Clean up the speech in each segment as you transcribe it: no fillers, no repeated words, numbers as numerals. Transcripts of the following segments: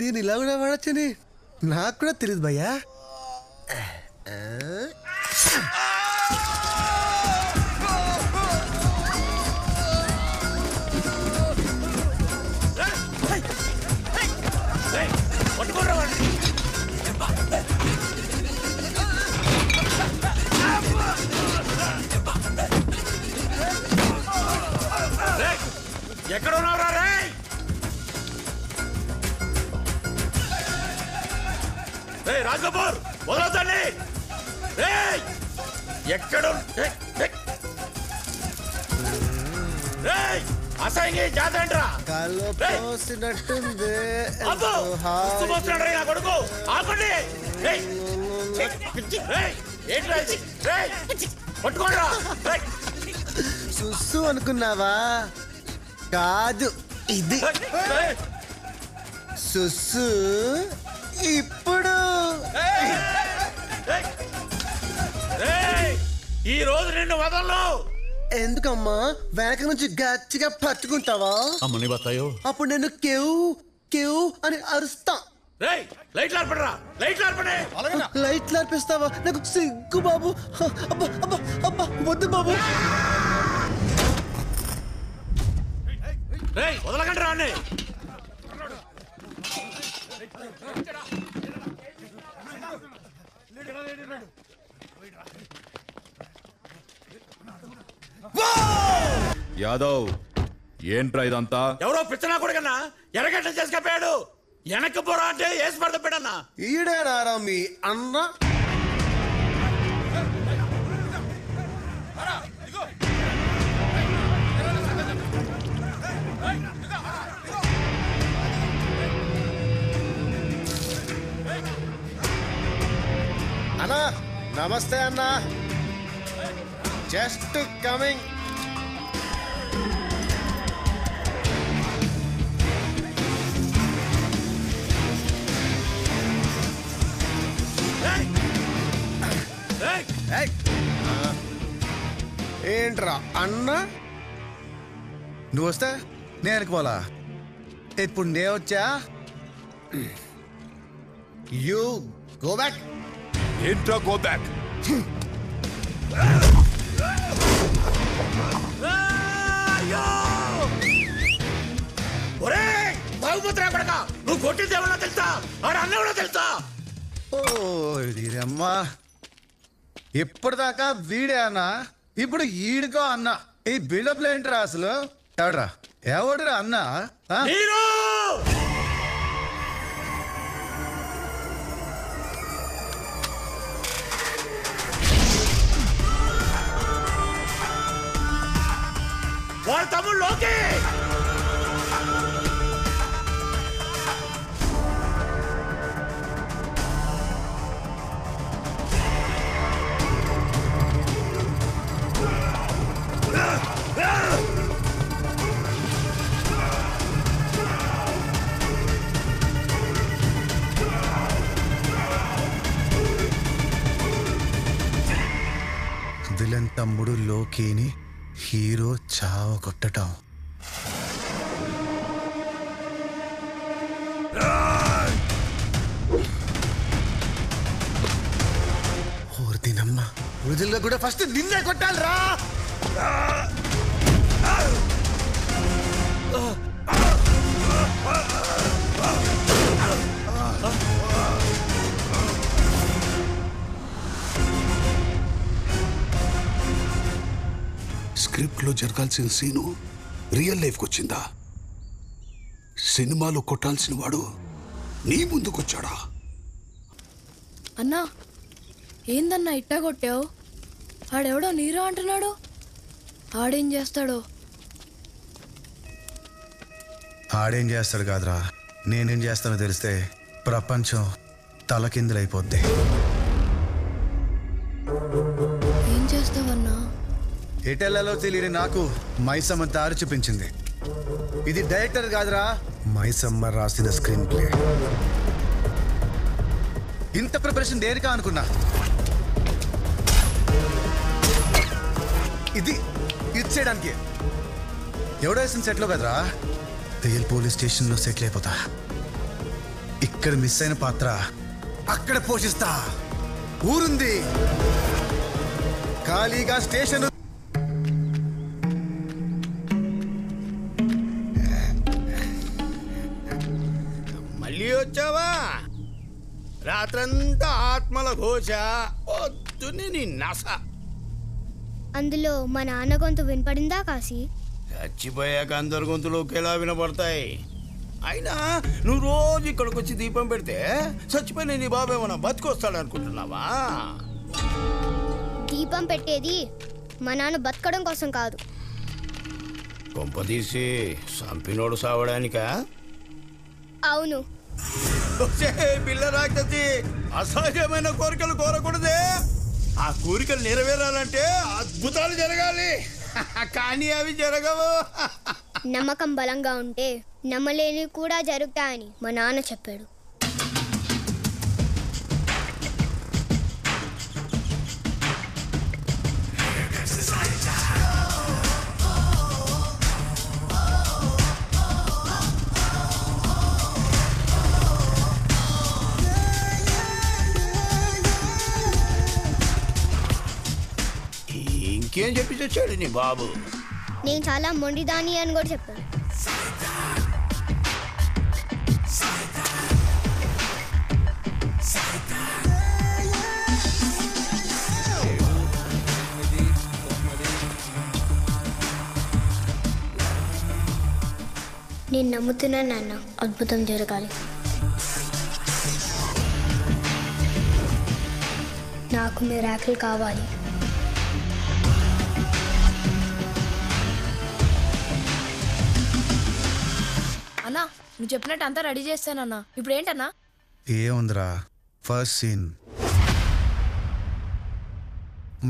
దీని ఇలా కూడా వాడచ్చని నాకు కూడా తెలియదు భయ్యా. ఎక్కడ ఉన్నావురా రే? రాజకపూర్ వదలొద్దండి. ఎక్కడ అసహ్యంగా జాతరంట్రా పోసినట్టుంది. నా కొడుకు ఆపండి. పట్టుకోండిరా. సుస్సు అనుకున్నావా? కాదు, ఇది సుస్సు. ఇప్పుడు ఈ రోజు నిన్ను వదలను. ఎందుకమ్మా? వెనక నుంచి గట్టిగా పట్టుకుంటావా? అమ్మని బతాయో. అప్పుడు నేను కేవ్ కేవ్ అని అరుస్తా. లైట్లు ఆర్పడరా, లైట్లు ఆర్పడే. లైట్లు ఆర్పిస్తావా? నాకు సిగ్గు బాబు. అబ్బా అబ్బా అబ్బా, వద్దు బాబు. వదలకండి రాండి. యాదవ్, ఏంట్రా ఇదంతా? ఎవరో పిచ్చనా కొడుకన్నా ఎరగట్ల చేసుకపోయాడు. వెనక్కి పోరా అంటే వేసి పడతాడన్నా. ఈడేనారా మీ అన్న? అన్నా నమస్తే అన్నా. Just coming. ఏంట్రా అన్న? నువ్వు వస్తే నేను అనుకోవాలా? ఇప్పుడు నేను వచ్చా. You go back. ఏంట్రా గో బ్యాక్? బాగుపోతున్నా కొడక. నువ్వు కొట్టింది ఎవరో తెలుసా? ఆడ అన్న ఎవరో తెలుసా? ఓ అమ్మా, ఇప్పటిదాకా వీడే అన్నా, ఇప్పుడు ఈడుకో అన్న. ఈ బిల్డప్ ఏంట్రా అసలు? ఎవడ్రా ఎవడురా అన్న? వాడు తమ్ముడు లోకి. విలన్ తమ్ముడు లోకిని హీరో చావ కొట్టటం. ఓర్దినమ్మ, వృధుల్లో కూడా ఫస్ట్ నిన్నే కొట్టాలిరా. స్క్రిప్ట్ లో జరగాల్సిన సీను రియల్ లైఫ్ వచ్చిందా? సినిమాలో కొట్టాల్సిన వాడు నీ ముందుకొచ్చాడా? అన్నా ఏందన్నా ఇట్టా కొట్టావు? ఆడెవడో నీరో అంటున్నాడు. ఆడేం చేస్తాడో? ఆడేం చేస్తాడు కాదురా, నేనేం చేస్తానో తెలిస్తే ప్రపంచం తలకిందులైపోద్ది. ఏం చేస్తావన్నా? ఎటెల్లలో తెలియని నాకు మైసమ్మ దారి చూపించింది. ఇది డైరెక్టర్ కాదురా, మైసమ్మ రాసిన స్క్రీన్ ప్లే. ఇంత ప్రిపరేషన్ దేనికా అనుకున్నా. ఇది ఇచ్చేయడానికి. ఎవడో వేసిన సెట్లో కదరా, రియల్ పోలీస్ స్టేషన్లో సెటిల్ అయిపోతా. ఇక్కడ మిస్ అయిన పాత్ర అక్కడ పోషిస్తా. ఊరుంది ఖాళీగా స్టేషన్. మళ్ళీ వచ్చావా? రాత్రంతా ఆత్మల ఘోష, పొద్దున్నే నీ నస. అందులో మా నాన్న గొంతు వినపడిందా కాశీ? చచ్చిపోయాక అందరి గొంతులు ఒకేలా వినపడతాయి. అయినా నువ్వు రోజు ఇక్కడికి వచ్చి దీపం పెడితే చచ్చిపోయిన నీ బాబు ఏమన్నా బతికొస్తాడు అనుకుంటున్నావా? దీపం పెట్టేది మా నాన్న బతకడం కోసం కాదు. కొంపదీసి సంపినోడు సావడానికా? అవును. పిల్ల రాక్షసి, అసహజమైన కోరికలు కోరకూడదే. ఆ కోరికలు నెరవేరాలంటే అద్భుతాలు జరగాలి. కానీ అవి జరగవు. నమ్మకం బలంగా ఉంటే నమ్మలేని కూడా జరుగుతాయని మా నాన్న చెప్పాడు. ఇంకేం చెప్పి చచ్చాడు నీ బాబు? నేను చాలా మొండిదాని అని కూడా చెప్పాను. నేను నమ్ముతున్నాను నాన్న, అద్భుతం జరగాలి. నాకు మిరాకిల్ కావాలి. అన్నా నువ్వు చెప్పినట్టు అంతా రెడీ చేస్తానన్నా. ఇప్పుడు ఏంటన్నా? ఏముందిరా, ఫస్ట్ సీన్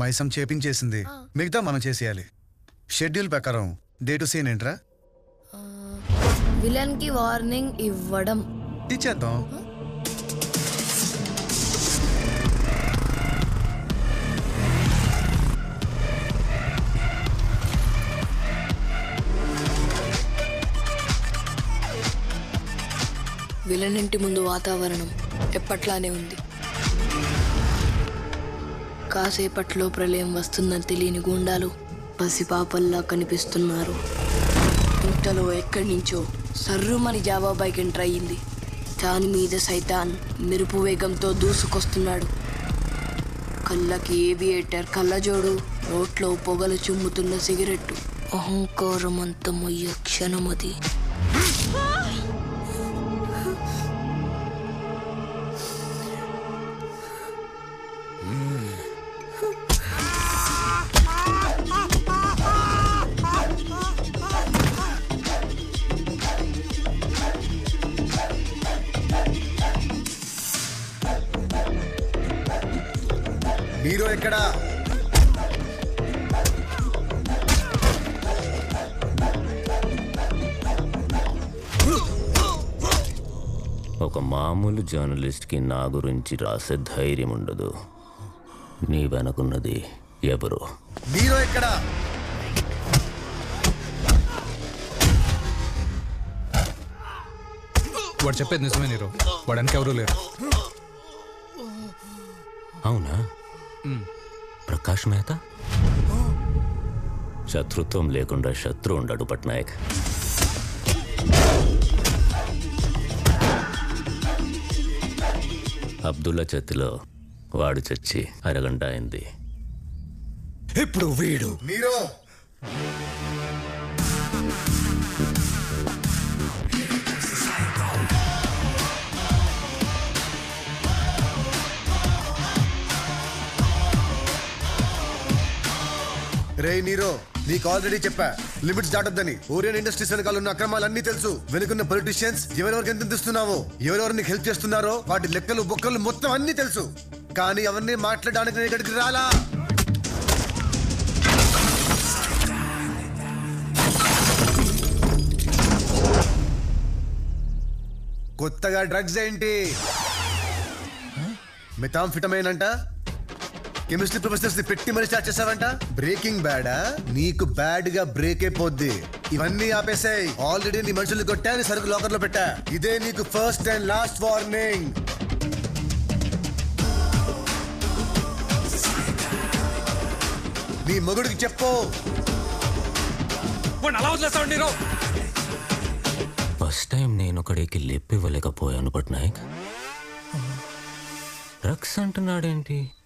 మైసం చేపించేసింది, మిగతా మనం చేసేయాలి. షెడ్యూల్ ప్రకారం డే టు సీన్ ఏంట్రా? విలన్ కి వార్నింగ్ ఇవ్వడం. ఇచ్చేద్దాం. విలన్ ఇంటి ముందు వాతావరణం ఎప్పట్లానే ఉంది. కాసేపట్లో ప్రళయం వస్తుందని తెలియని గూండాలు పసిపాపల్లా కనిపిస్తున్నారు. ఇంతలో ఎక్కడి నుంచో సర్రుమని జావా బైక్ ఎంటర్ అయ్యింది. దాని మీద సైతాన్ మెరుపు వేగంతో దూసుకొస్తున్నాడు. కళ్ళకి ఏవియేటర్ కళ్ళజోడు, నోట్లో పొగలు చుమ్ముతున్న సిగరెట్టు. అహంకారం అంతమయ్యే క్షణమది. హీరో ఎక్కడా? ఒక మామూలు జర్నలిస్ట్కి నా గురించి రాసే ధైర్యం ఉండదు. నీ వెనకున్నది ఎవరు? హీరో ఎక్కడా? వాడు చెప్పేది నిజమే నీరు. వాడానికి ఎవరూ లేరు. అవునా? ప్రకాష్ మేత? శత్రుత్వం లేకుండా శత్రు ఉండడు పట్నాయక్. అబ్దుల్లా చేతిలో వాడు చచ్చి అరగంట అయింది. ఇప్పుడు వీడు హీరో రే నీరో, నీకు ఆల్రెడీ చెప్పా లిమిట్స్ దాటొద్దని. ఓరియన్ ఇండస్ట్రీస్ వెనకాల ఉన్న అక్రమాలన్నీ తెలుసు. వెనుకున్న పొలిటీషియన్స్ ఎవరెవరికి ఎంత ఇస్తున్నావో, ఎవరెవరు నీకు హెల్ప్ చేస్తున్నారో వాటి లెక్కలు బొక్కలు మొత్తం అన్ని తెలుసు. కానీ అవన్నీ మాట్లాడడానికి నేను ఇక్కడికి రాలా. కొత్తగా డ్రగ్స్ ఏంటి? మెథాంఫిటమైన్ అంట. కెమిస్ట్రీ ప్రొఫెసర్స్ ని పెట్టి మరి స్టార్ట్ చేసావంట. బ్రేకింగ్ బ్యాడా? నీకు బ్యాడ్ గా బ్రేక్ అయిపోద్ది. ఇవన్నీ ఆపేసాయి. ఆల్రెడీ నీ మనుషులు కొట్టా, నీ సరుకు లాకర్ లో పెట్టా. ఇదే నీకు ఫస్ట్ అండ్ లాస్ట్ వార్నింగ్. నీ మొగుడికి చెప్పు. ఫస్ట్ టైం నేను ఒకడికి లెప్పివ్వలేకపోయాను పట్నాయక్. డ్రగ్స్ అంటున్నాడేంటి?